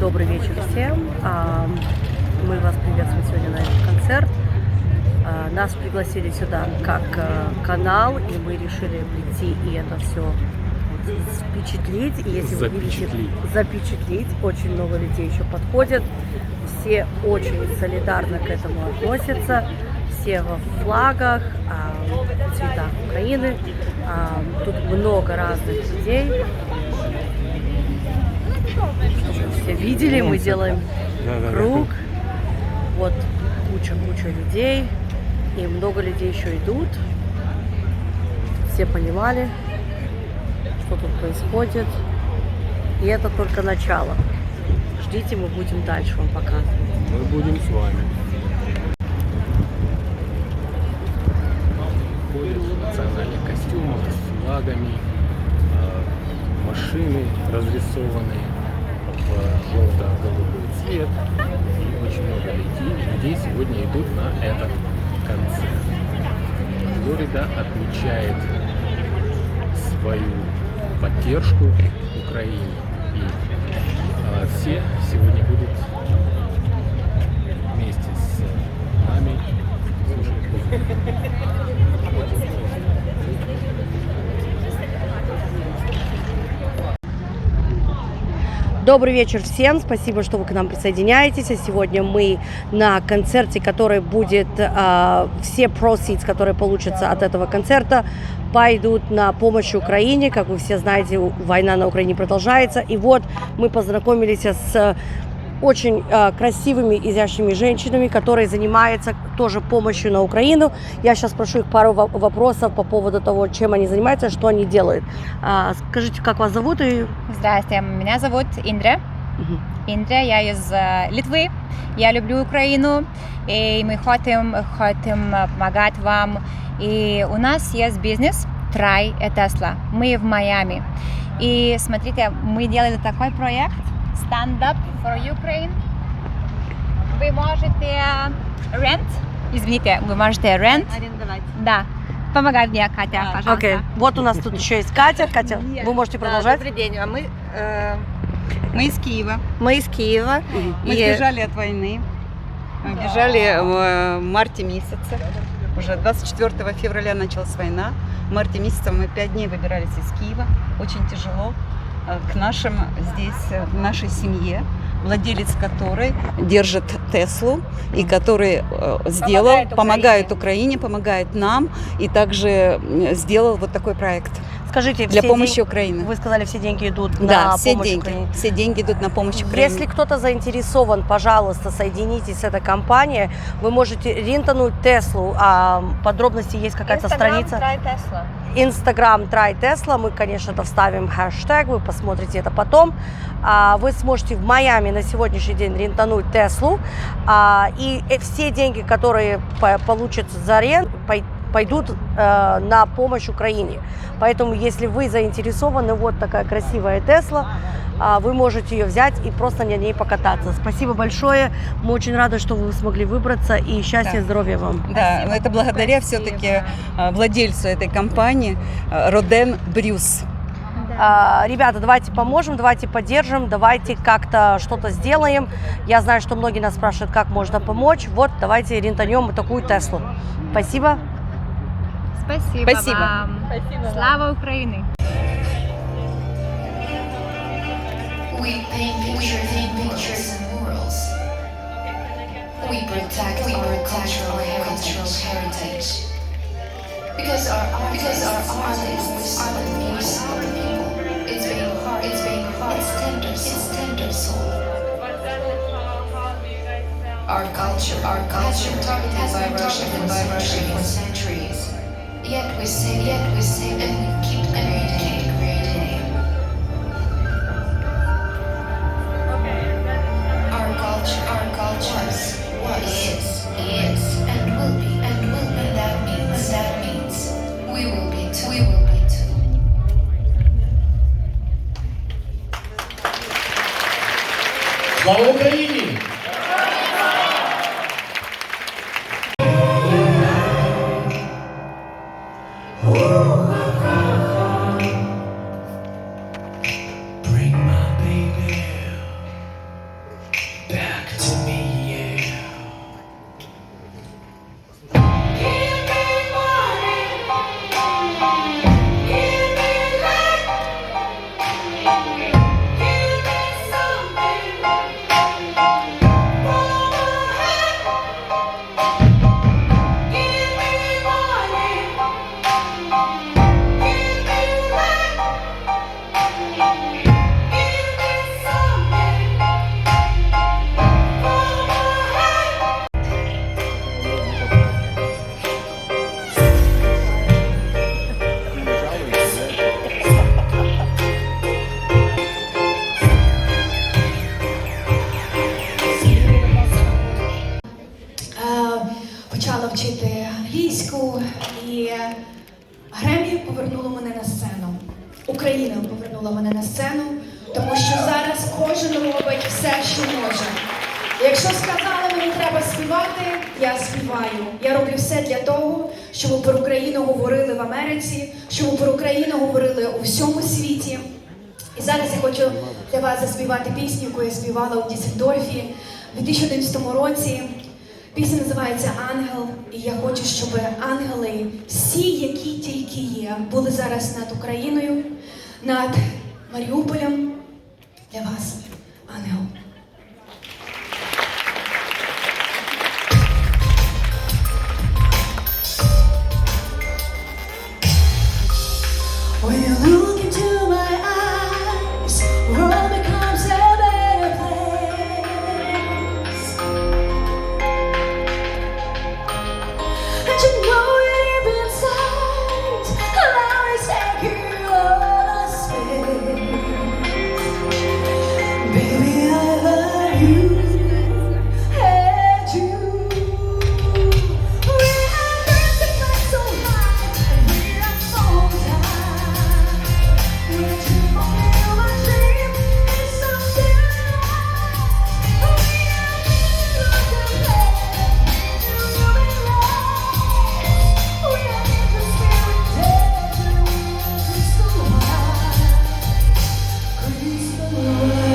Добрый вечер всем. Мы вас приветствуем сегодня на этот концерт. Нас пригласили сюда как канал, и мы решили прийти и это все впечатлить. И если вы видите, запечатлить. Очень много людей еще подходят. Все очень солидарно к этому относятся. Все во флагах, в цветах Украины. Тут много разных людей. Чтобы все видели, мы делаем круг. Вот куча людей. И много людей еще идут. Все понимали, что тут происходит. И это только начало. Ждите, мы будем дальше вам показывать. Мы будем с вами. Ходят в национальных костюмах с флагами, машины разрисованные в желто-голубой цвет. И очень много людей сегодня идут на этот концерт. Флорида отмечает свою поддержку Украине. И все сегодня будут вместе с нами слушать музыку. Добрый вечер всем, спасибо, что вы к нам присоединяетесь. Сегодня мы на концерте, который будет, все proceeds, которые получатся от этого концерта, пойдут на помощь Украине. Как вы все знаете, война на Украине продолжается. И вот мы познакомились с очень красивыми, изящными женщинами, которые занимаются тоже помощью на Украину. Я сейчас спрошу их пару вопросов по поводу того, чем они занимаются, что они делают. Скажите, как вас зовут? Здравствуйте, меня зовут Индра. Индра, я из Литвы. Я люблю Украину, и мы хотим помогать вам. И у нас есть бизнес Try a Tesla. Мы в Майами. И смотрите, мы делали такой проект Stand Up for Ukraine. Вы можете арендовать. Да. Помогай мне, Катя, пожалуйста. Окей. Вот у нас тут еще есть Катя. Катя, вы можете продолжать? Добрый день. Мы из Киева. Мы из Киева. Мы сбежали от войны. Мы бежали в марте месяце. Уже 24 февраля началась война. В марте месяце мы 5 дней выбирались из Киева. Очень тяжело. К нашим здесь, в нашей семье, владелец которой держит Теслу и который помогает Украине, помогает нам и также сделал вот такой проект. Скажите, для помощи Украины. Вы сказали, все деньги идут на помощь Украине. Все деньги идут на помощь Украине. Если кто-то заинтересован, пожалуйста, соединитесь с этой компанией. Вы можете рентануть Теслу. Подробности есть какая-то страница. Инстаграм Try Tesla. Мы, конечно, вставим хэштег. Вы посмотрите это потом. Вы сможете в Майами на сегодняшний день рентануть Теслу. И все деньги, которые получатся за рент, пойдут на помощь Украине. Поэтому, если вы заинтересованы, вот такая красивая Тесла, вы можете ее взять и просто на ней покататься. Спасибо большое. Мы очень рады, что вы смогли выбраться. И счастья, здоровья вам. Да, это благодаря все-таки владельцу этой компании Роден Брюс. Ребята, давайте поможем, давайте поддержим, давайте как-то что-то сделаем. Я знаю, что многие нас спрашивают, как можно помочь. Вот, давайте рентанем такую Теслу. Спасибо. Спасибо вам. Спасибо. Слава Украине! We paint pictures and murals. We protect our cultural heritage. Because our artists are the voice of the people. It's being heart, it's tender soul. Our culture targeted by Russia for centuries. Yet we sing, and we keep creating. Our culture is, and will be, and that means we will be too. Слава Украине! Україна повернула мене на сцену, тому що зараз кожен робить все, що може. Якщо сказали, мені треба співати, я співаю. Я роблю все для того, щоб про Україну говорили в Америці, щоб про Україну говорили у всьому світі. І зараз я хочу для вас заспівати пісню, яку я співала у Дюссельдорфі у 2011 році. Пісня називається «Ангел», і я хочу, щоб ангели, всі, які тільки є, були зараз над Україною, над Маріуполем. Для вас ангел. When you look into my eyes, world becomes a better place. And you know it deep inside, allow me to take you all the space. Baby, I love you, and you. We have learned to fly so high, and we are so high. We are dreaming of a dream, it's something alive. We are living the land, we are angels feeling dead, we are crystal high, crystal high.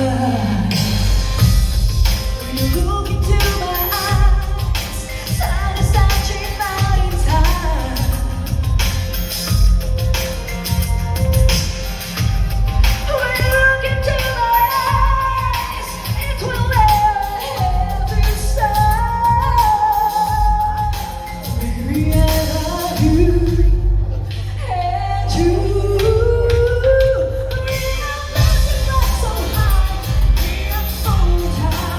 When you look into my eyes, sun is touching mountain time. When you look into my eyes, it will never stop. Baby, I love you, and you. We have nothing but so high, we are so high.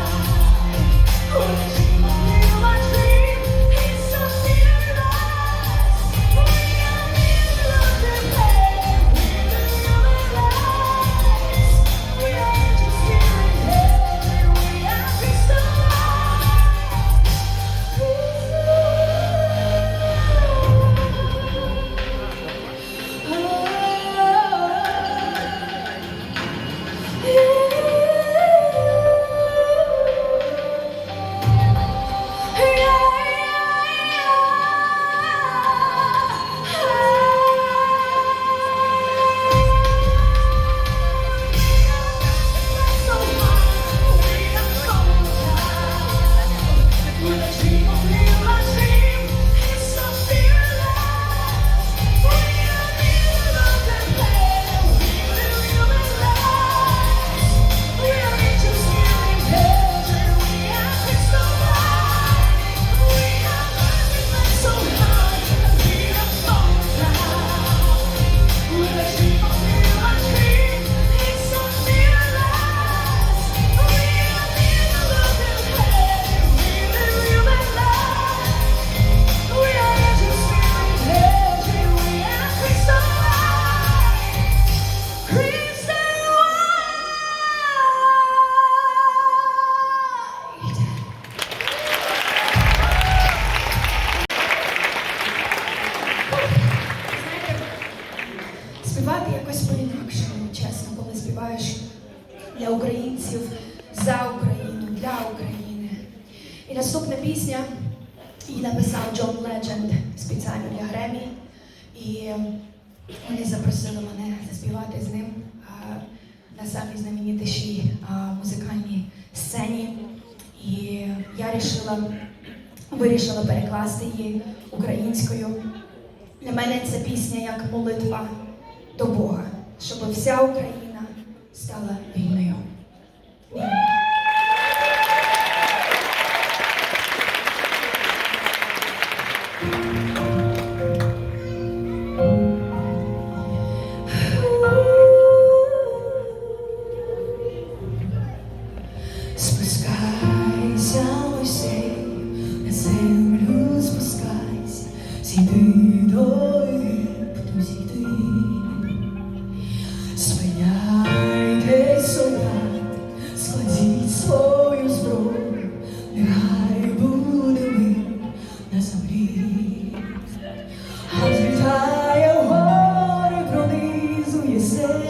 When I dream of you, my dream is something alive. We are middle of the play, we're human lives. We are angels here in heaven, we are crystal Співати якось по-інакшому, чесно, коли співаєш для українців, за Україну, для України. І наступна пісня її написав Джон Ледженд спеціально для Гремі. І вони запросили мене заспівати з ним на самій знаменитішій музикальній сцені. І я вирішила перекласти її українською. Для мене ця пісня як молитва до Бога, щоб вся Україна стала вільною. Спускайся, Мойсей, на землю спускайся, зійди до Єгипту, зійди. Спиняйтесь, солдати, складіть свою зброю, нехай буде мир на землі. А злітає в гори, пронизує землю.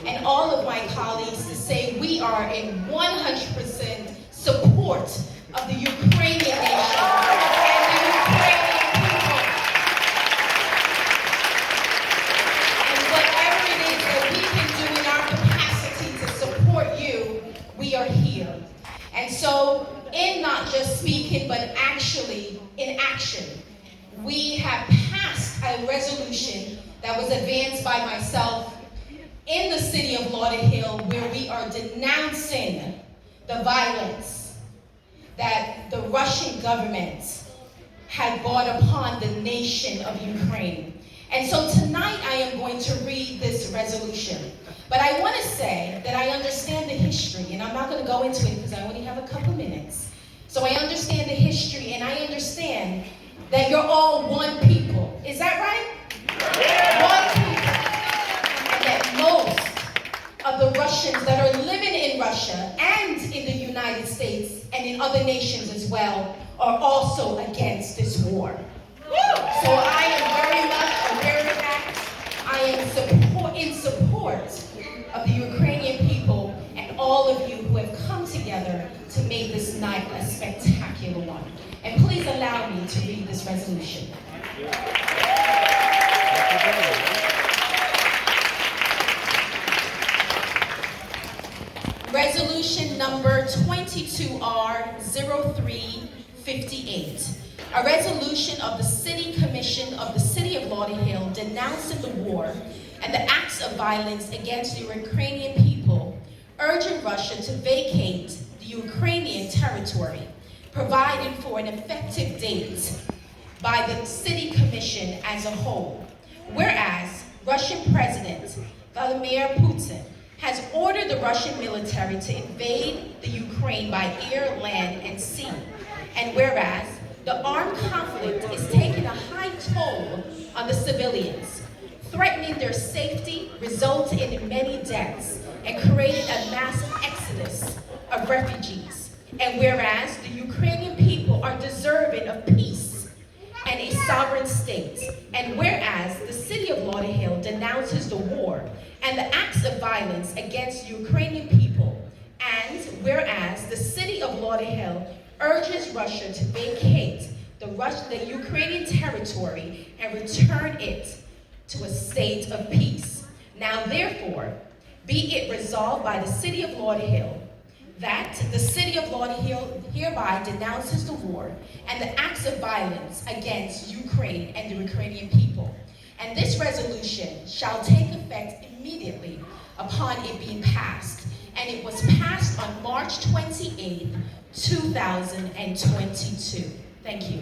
and all of my colleagues to say we are in 100% support of the Ukrainian nation and the Ukrainian people. And whatever it is that we can do in our capacity to support you, we are here. And so, in not just speaking, but actually in action, we have passed a resolution that was advanced by myself in the city of Lauderhill, where we are denouncing the violence that the Russian government had brought upon the nation of Ukraine. And so tonight I am going to read this resolution. But I want to say that I understand the history, and I'm not going to go into it because I only have a couple minutes. So I understand the history, and I understand that you're all one people. Is that right? One people. And that most of the Russians that are living in Russia and in the United States and in other nations as well are also against this war. So I am very much aware of that. I am in support of the Ukrainian people and all of you who have come together to make this night a spectacular one. And please allow me to read this resolution. Resolution number 22R0358. A resolution of the City Commission of the City of Lauderhill denouncing the war and the acts of violence against the Ukrainian people, urging Russia to vacate the Ukrainian territory, providing for an effective date by the City Commission as a whole. Whereas Russian President Vladimir Putin has ordered the Russian military to invade the Ukraine by air, land, and sea. And whereas the armed conflict is taking a high toll on the civilians, threatening their safety, resulting in many deaths, and creating a mass exodus of refugees. And whereas the Ukrainian people are deserving of peace and a sovereign state, and whereas the city of Lauderhill denounces the war and the acts of violence against Ukrainian people, and whereas the city of Lauderhill urges Russia to vacate the Ukrainian territory and return it to a state of peace. Now therefore, be it resolved by the city of Lauderhill that the city of Lauderhill hereby denounces the war and the acts of violence against Ukraine and the Ukrainian people. And this resolution shall take effect immediately upon it being passed. And it was passed on March 28th, 2022. Thank you.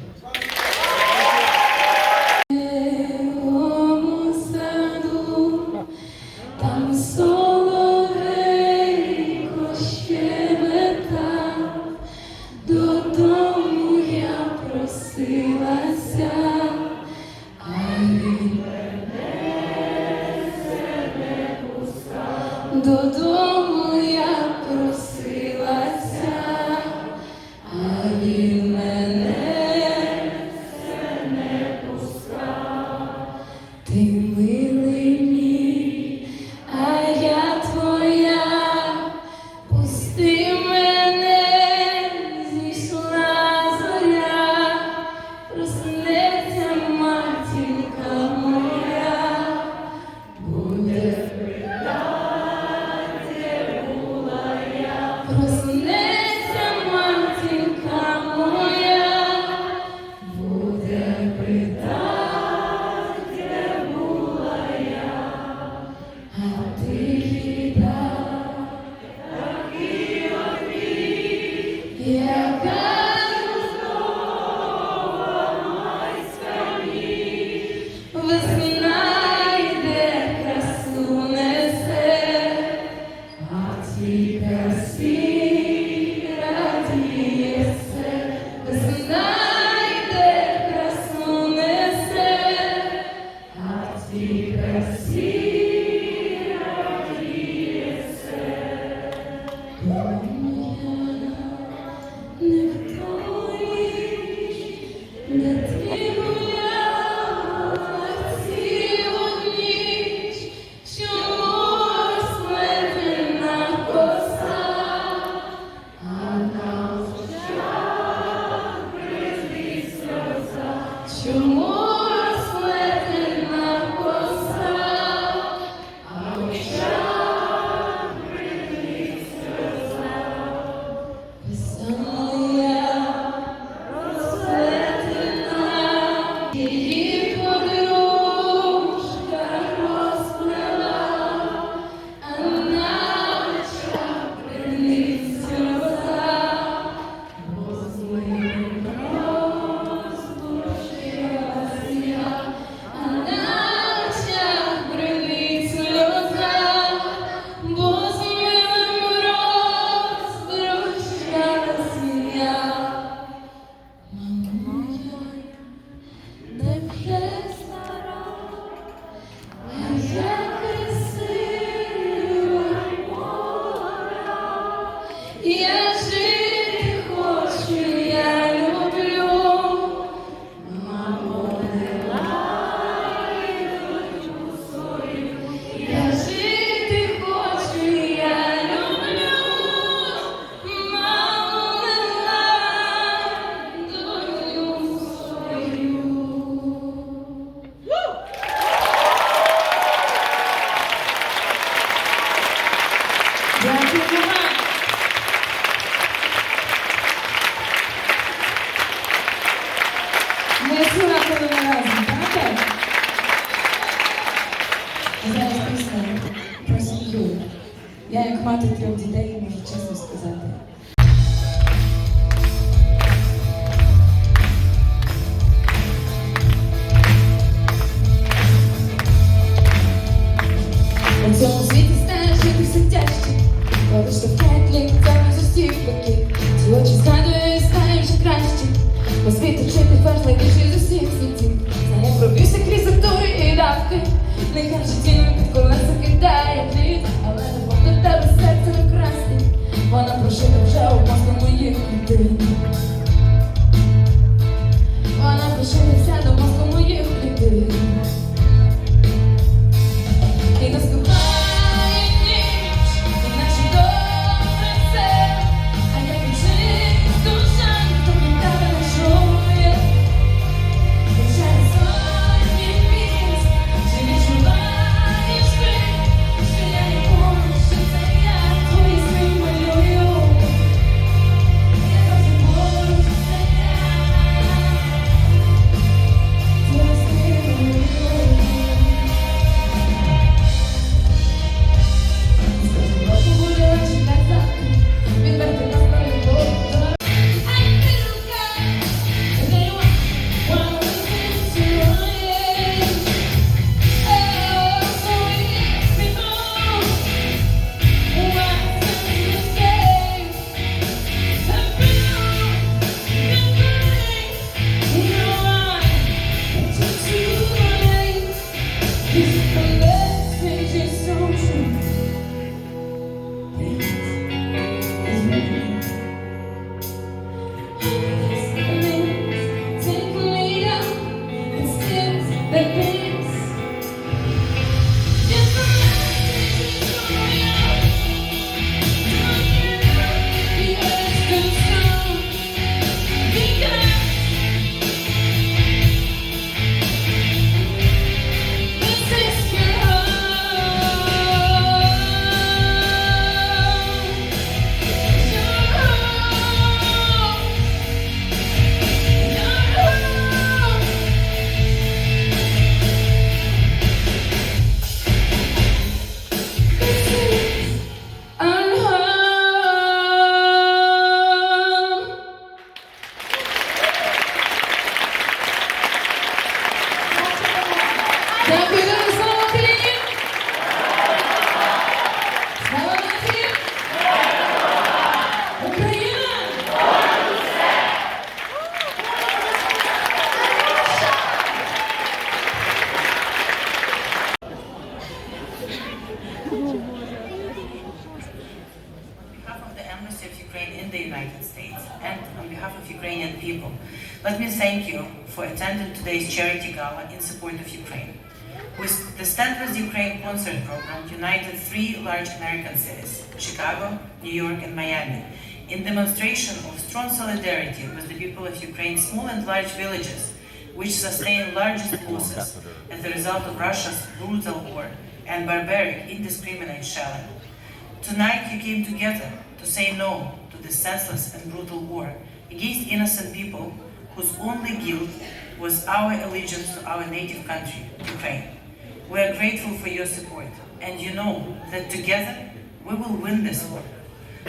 Додому я просилася, а він мене все не пускав. Ти милий мій, а я твоя, пусти мене, зійшла зоря, проснеться матінка моя, буде проснеться матінка моя, буде питать, де була я, а ти їй дав такі обід, яка жорстокова майська ніч, весна йде, красу несе, а ті красі радіє все, весна йде, красу несе, а ті красі радіє все. Тому я не в той, де ти гуляла цілу ніч, чому Ми сюди, коли ми разом, правда? Зараз пісня про сім'ю. Я як мати 3 дітей можу чесно сказати. На цьому світі стане жити все тяжче, коли штовхають ліктями з усіх боків. Ці очі згадує і стане вже краще, бо світ учити важливіший з усіх світів. Знає, пробився крізь затори і давки, нехай в житті не під колеса кидає плід, але любов до тебе серце не красти, вона прошита вже у мозку моїх клітин. Вона прошита до мозку моїх клітин. І нас кохає ніч, і наче добре все, а як лежить душа, то від тебе не жує. І через сотні місць, чи відчуваєш ти, що я не помню, що це я твої сни малюю. Я завжди поруч, це я твої сни малюю. Дякую, слава Україні! Слава нації! Україна! behalf of the Embassy of Ukraine in the United States and on behalf of Ukrainian people, let me thank you for attending today's charity gala in support of Ukraine. With the Stand with Ukraine concert program united 3 large American cities, Chicago, New York and Miami, in demonstration of strong solidarity with the people of Ukraine's small and large villages, which sustain largest losses as a result of Russia's brutal war and barbaric, indiscriminate shelling. Tonight you came together to say no to this senseless and brutal war against innocent people whose only guilt was our allegiance to our native country, Ukraine. We are grateful for your support, and you know that together we will win this war.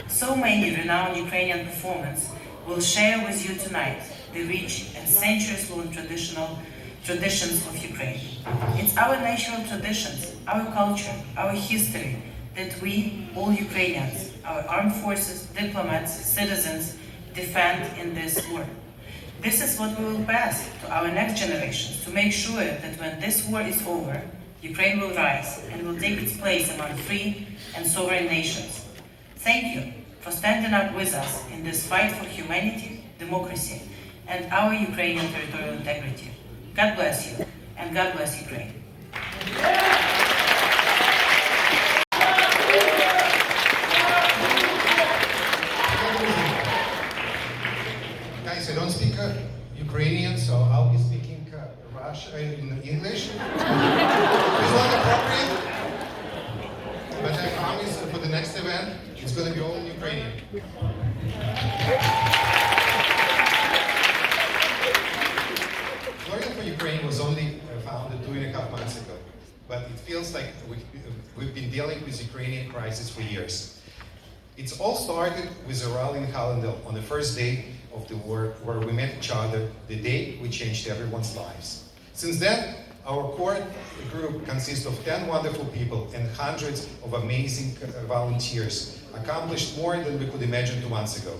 So many renowned Ukrainian performers will share with you tonight the rich and centuries-long traditions of Ukraine. It's our national traditions, our culture, our history that we, all Ukrainians, our armed forces, diplomats, citizens, defend in this war. This is what we will pass to our next generations to make sure that when this war is over, Ukraine will rise and will take its place among free and sovereign nations. Thank you for standing up with us in this fight for humanity, democracy, and our Ukrainian territorial integrity. God bless you, and God bless Ukraine. Guys, I don't speak Ukrainian, so I'll be speaking in English. It's not appropriate, but I promise for the next event It's going to be all in Ukrainian. Florida for Ukraine was only founded 2.5 months ago, but it feels like we've been dealing with Ukrainian crisis for years. It's all started with a rally in Hallandale on the first day of the war, where we met each other, the day we changed everyone's lives. Since then, our core group consists of 10 wonderful people and hundreds of amazing volunteers, accomplished more than we could imagine 2 months ago.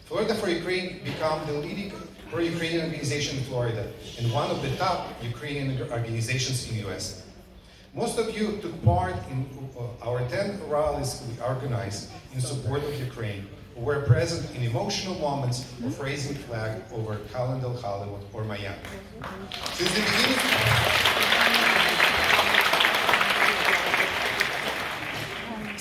Florida for Ukraine became the leading pro-Ukrainian organization in Florida and one of the top Ukrainian organizations in the US. Most of you took part in our 10 rallies we organized in support of Ukraine, who were present in emotional moments of raising flag over Hallandale, Hollywood, or Miami.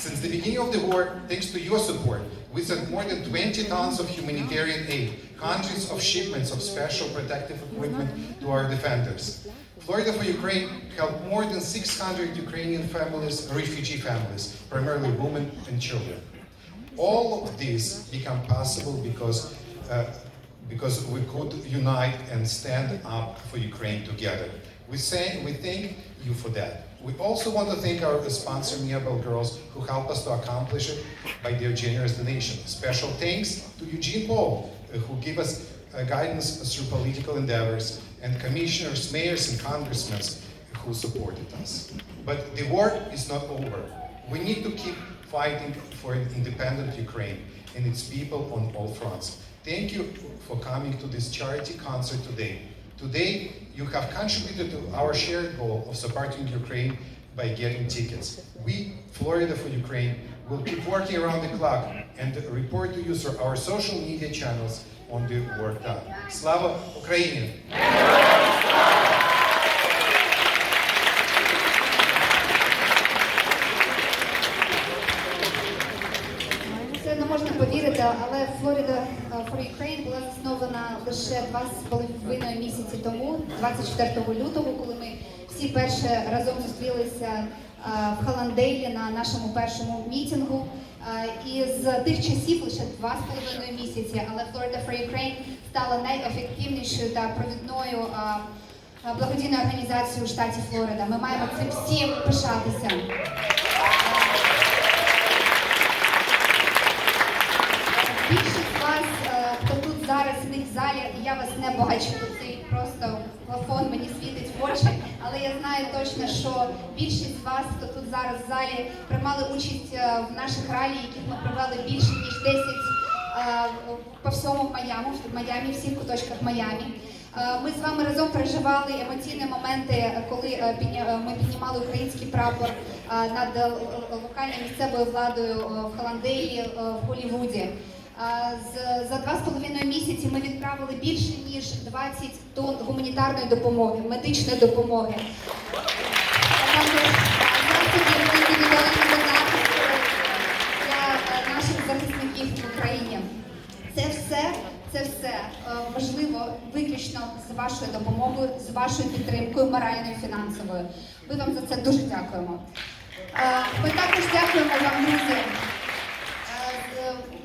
Since the beginning of the war, thanks to your support, we sent more than 20 tons of humanitarian aid, hundreds of shipments of special protective equipment to our defenders. Florida for Ukraine helped more than 600 Ukrainian families, refugee families, primarily women and children. All of this became possible because we could unite and stand up for Ukraine together. We thank you for that. We also want to thank our sponsor, Miracle Girls, who helped us to accomplish it by their generous donation. Special thanks to Eugene Paul, who gave us guidance through political endeavors, and commissioners, mayors, and congressmen who supported us. But the war is not over. We need to keep fighting for an independent Ukraine and its people on all fronts. Thank you for coming to this charity concert today. Today, you have contributed to our shared goal of supporting Ukraine by getting tickets. We, Florida for Ukraine, will keep working around the clock and report to you through our social media channels on the work done. Slava Ukraini! Це не можна повірити, але Florida for Ukraine була заснована лише 2,5 місяці тому, 24 лютого, коли ми всі перше разом зустрілися в Халандейлі на нашому першому мітингу. І з тих часів лише 2,5 місяці, але Florida for Ukraine стала найефективнішою та провідною благодійною організацією у штаті Флорида. Ми маємо цим всім пишатися. Більшість з вас, хто тут зараз сидить в залі, я вас не бачу, цей просто плафон мені світить в очі, але я знаю точно, що більшість з вас, хто тут зараз в залі, приймали участь в наших ралі, яких ми провели більше ніж 10 по всьому Майамі, всіх куточках Майамі. Ми з вами разом переживали емоційні моменти, коли ми піднімали український прапор над локальною місцевою владою в Халандейлі, в Голлівуді. За 2,5 місяці ми відправили більше ніж 20 тонн гуманітарної допомоги, медичної допомоги. Для наших захисників в Україні. Це все можливо виключно з вашою допомогою, з вашою підтримкою моральною і фінансовою. Ми вам за це дуже дякуємо. Ми також дякуємо вам, друзі.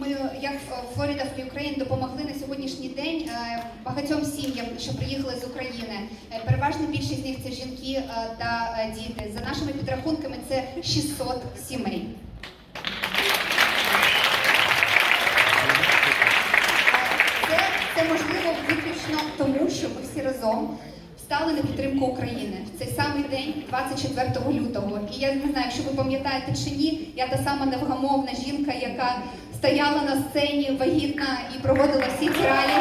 Ми, як Florida for Ukraine, допомогли на сьогоднішній день багатьом сім'ям, що приїхали з України. Переважна більшість з них це жінки та діти. За нашими підрахунками, це 600 сімей. Це можливо виключно тому, що ми всі разом стали на підтримку України в цей самий день, 24 лютого. І я не знаю, якщо ви пам'ятаєте чи ні, я та сама невгамовна жінка, яка стояла на сцені вагітна і проводила всі ці ралі.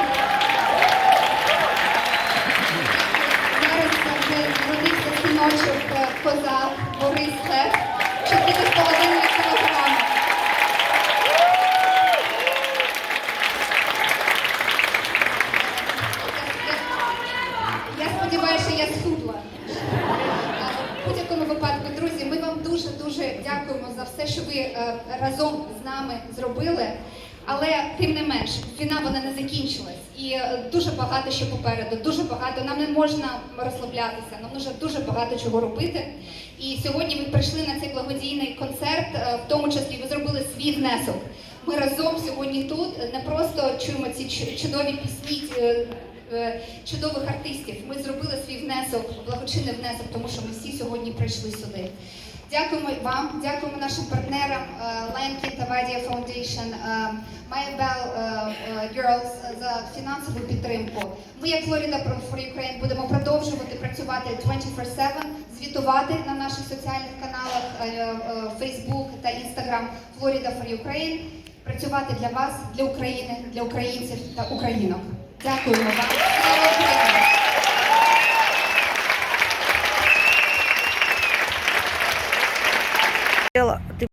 Зараз вже родився синочок коза Борис Лев, 4,5 кілограми. Я сподіваюся, що я схудла. В будь-якому випадку, друзі, ми вам дуже-дуже дякуємо за все, що ви разом з нами зробили. Але тим не менш, війна вона не закінчилась. І дуже багато ще попереду, дуже багато. Нам не можна розслаблятися, нам нужно дуже багато чого робити. І сьогодні ви прийшли на цей благодійний концерт, в тому числі ви зробили свій внесок. Ми разом сьогодні тут не просто чуємо ці чудові пісні, чудових артистів. Ми зробили свій внесок, благочинний внесок, тому що ми всі сьогодні прийшли сюди. Дякуємо вам, дякуємо нашим партнерам L&G Foundation, Майами Girls за фінансову підтримку. Ми, як Florida for Ukraine, будемо продовжувати працювати 24/7, звітувати на наших соціальних каналах Facebook та Instagram Florida for Ukraine, працювати для вас, для України, для українців та українок. Дякуємо вам.